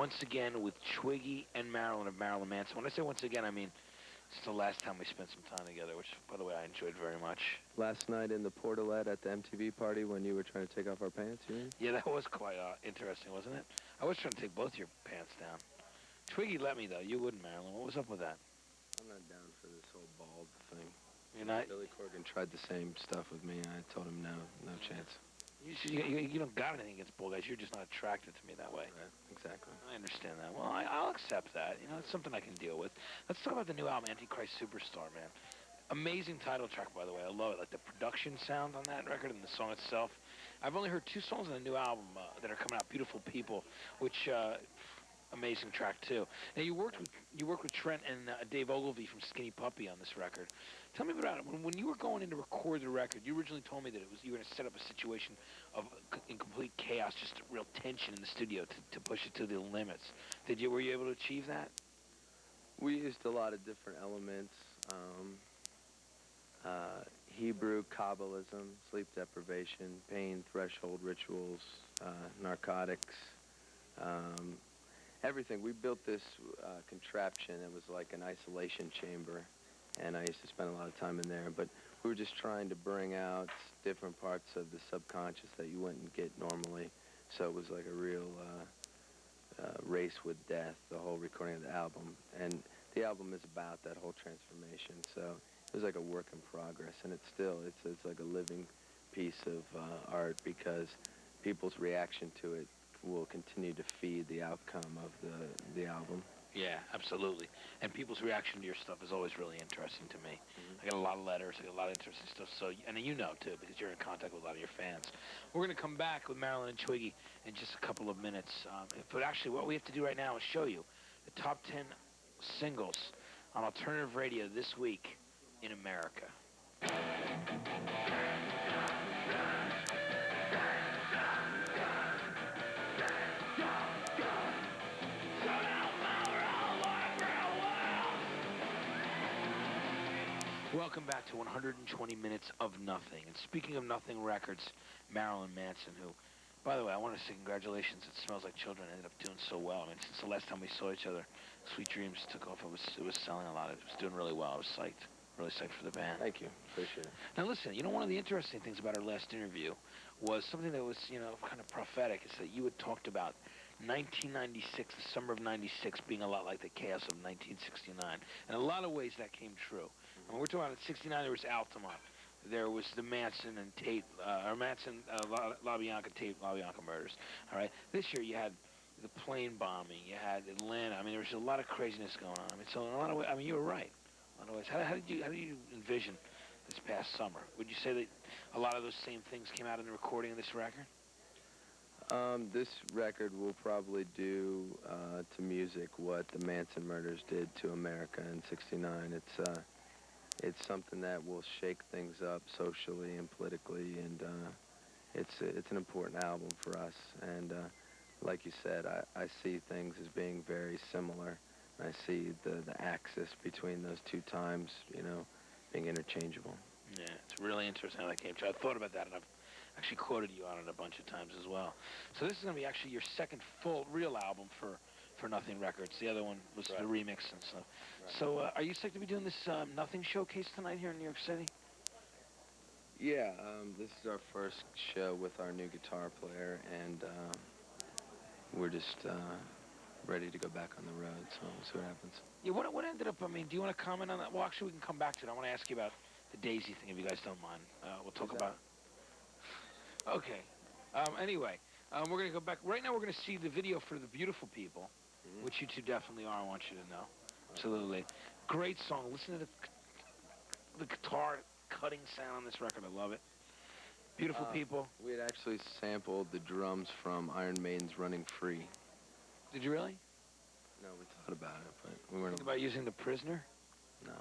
once again with Twiggy and Marilyn of Marilyn Manson. When I say once again, I mean it's the last time we spent some time together, which, by the way, I enjoyed very much. Last night in the portalette at the MTV party when you were trying to take off our pants, you mean? Yeah, that was quite interesting, wasn't it? I was trying to take both your pants down. Twiggy let me, though. You wouldn't, Marilyn. What was up with that? I'm not down for this whole bald thing. You're not? Billy Corgan tried the same stuff with me, and I told him no chance. You don't got anything against bald guys. You're just not attracted to me that way. Right, exactly. I understand that. Well, I'll accept that. You know, it's something I can deal with. Let's talk about the new album, Antichrist Superstar, man. Amazing title track, by the way. I love it. Like the production sound on that record and the song itself. I've only heard 2 songs on the new album that are coming out, Beautiful People, which amazing track too. Now you worked with Trent and Dave Ogilvy from Skinny Puppy on this record. Tell me about it. When you were going in to record the record, you originally told me that you were going to set up a situation of in complete chaos, just real tension in the studio to push it to the limits. Were you able to achieve that? We used a lot of different elements. Hebrew, Kabbalism, sleep deprivation, pain, threshold rituals, narcotics, everything. We built this contraption. It was like an isolation chamber, and I used to spend a lot of time in there. But we were just trying to bring out different parts of the subconscious that you wouldn't get normally. So it was like a real race with death, the whole recording of the album. And the album is about that whole transformation. So it was like a work in progress, and it's like a living piece of art because people's reaction to it will continue to feed the outcome of the album. Yeah, absolutely. And people's reaction to your stuff is always really interesting to me. I get a lot of letters, I get a lot of interesting stuff. So, and you know too, because you're in contact with a lot of your fans. We're going to come back with Marilyn and Twiggy in just a couple of minutes. But actually, what we have to do right now is show you the top 10 singles on alternative radio this week in America. Welcome back to 120 Minutes of Nothing. And speaking of Nothing Records, Marilyn Manson, who, by the way, I want to say congratulations. It Smells Like Children ended up doing so well. I mean, since the last time we saw each other, Sweet Dreams took off. It was selling a lot. It was doing really well. I was psyched. Really psyched for the band. Thank you. Appreciate it. Now listen, you know, one of the interesting things about our last interview was something that was, you know, kind of prophetic. Is that you had talked about 1996, the summer of 96, being a lot like the chaos of 1969. In a lot of ways, that came true. I mean, we're talking about in 69, there was Altamont. There was the Manson and Tate, LaBianca, Tate, LaBianca murders. All right. This year, you had the plane bombing. You had Atlanta. I mean, there was a lot of craziness going on. I mean, so in a lot of ways, I mean, you were right. In a lot of ways. How did you envision this past summer? Would you say that a lot of those same things came out in the recording of this record? This record will probably do to music what the Manson murders did to America in '69. It's something that will shake things up socially and politically, and it's an important album for us. And like you said, I see things as being very similar. I see the axis between those two times, you know, being interchangeable. Yeah, it's really interesting how that came true. I thought about that, and I've actually quoted you on it a bunch of times as well. So this is going to be actually your second full, real album for Nothing Records. The other one was the remix and stuff. Right. So are you psyched to be doing this Nothing showcase tonight here in New York City? Yeah, this is our first show with our new guitar player, and we're just ready to go back on the road, so we'll see what happens. Yeah, what ended up, I mean, do you want to comment on that? Well, actually, we can come back to it. I want to ask you about the Daisy thing, if you guys don't mind. We'll talk about it. Okay. Anyway, we're going to go back. Right now, we're going to see the video for The Beautiful People, which you two definitely are, I want you to know. Absolutely. Great song. Listen to the guitar cutting sound on this record. I love it. Beautiful People. We had actually sampled the drums from Iron Maiden's Running Free. Did you really? No, we thought about it, but we weren't. Think about using The Prisoner? No,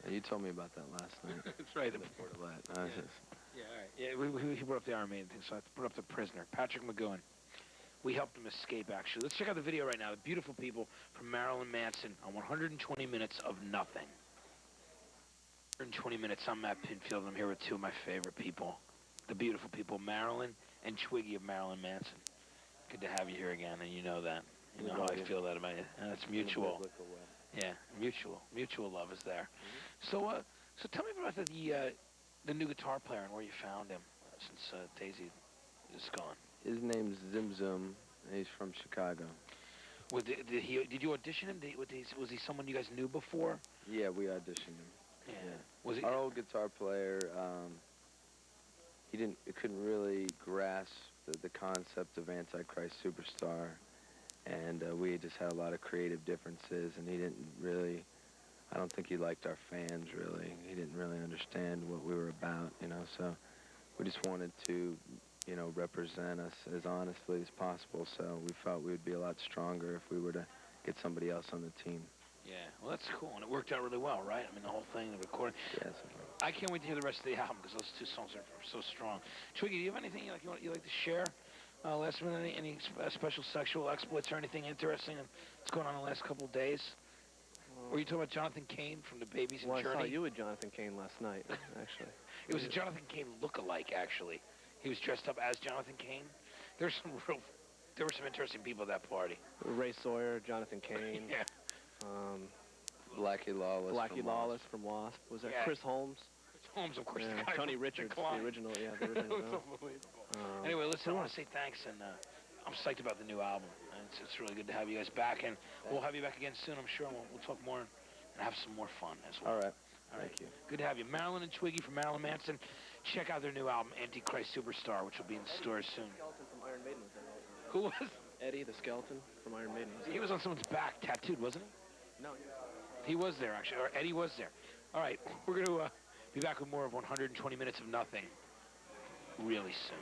you told me about that last night. That's right. The portalette. Yeah, all right. Yeah, he brought up the Iron Maiden thing, so I brought up The Prisoner. Patrick McGowan. We helped him escape, actually. Let's check out the video right now. The Beautiful People from Marilyn Manson on 120 Minutes of Nothing. 120 minutes. I'm Matt Pinfield. I'm here with two of my favorite people. The Beautiful People, Marilyn and Twiggy of Marilyn Manson. Good to have you here again, and you know that. You We know how love I you. feel that about you. And it's In a mutual. biblical way. Yeah, mutual love is there. So tell me about the new guitar player and where you found him since Daisy is gone. His name's Zim Zoom, and he's from Chicago. Did you audition him? Was he someone you guys knew before? Yeah, we auditioned him. Yeah. Yeah. Was he? Our old guitar player, he couldn't really grasp the concept of Antichrist Superstar, and we just had a lot of creative differences, and he didn't really, I don't think he liked our fans, really. He didn't really understand what we were about, you know, so we just wanted to, you know, represent us as honestly as possible, so we felt we would be a lot stronger if we were to get somebody else on the team. Yeah. Well, that's cool, and it worked out really well, right? I mean, the whole thing, the recording. Yes. I can't wait to hear the rest of the album because those two songs are so strong. Twiggy, do you have anything you like to share? Last minute, any special sexual exploits or anything interesting that's going on in the last couple of days? Were you talking about Jonathan Cain from the Babies and Journey? Well, I saw you with Jonathan Cain last night, actually. It was a Jonathan Cain look-alike, actually. He was dressed up as Jonathan Cain. There were some interesting people at that party. Ray Sawyer, Jonathan Cain. Yeah. Blackie Lawless. Blackie Lawless from Wasp. Was that Yeah. Chris Holmes? Holmes, of course. Yeah. The guy Tony from Richards, Decline. the original. Yeah, the It original. was unbelievable. Anyway, listen, I want to say thanks, and I'm psyched about the new album. And it's really good to have you guys back, and we'll have you back again soon, I'm sure, and we'll talk more and have some more fun as well. All right. All right. Thank you. Good to have you. Marilyn and Twiggy from Marilyn Manson. Check out their new album, Antichrist Superstar, which will be in stores soon. Skeleton from Iron Maiden was in it. Who was? Eddie the Skeleton from Iron Maiden. He was on someone's back, tattooed, wasn't he? No. He was there, actually. Or Eddie was there. All right. We're going to be back with more of 120 Minutes of Nothing really soon.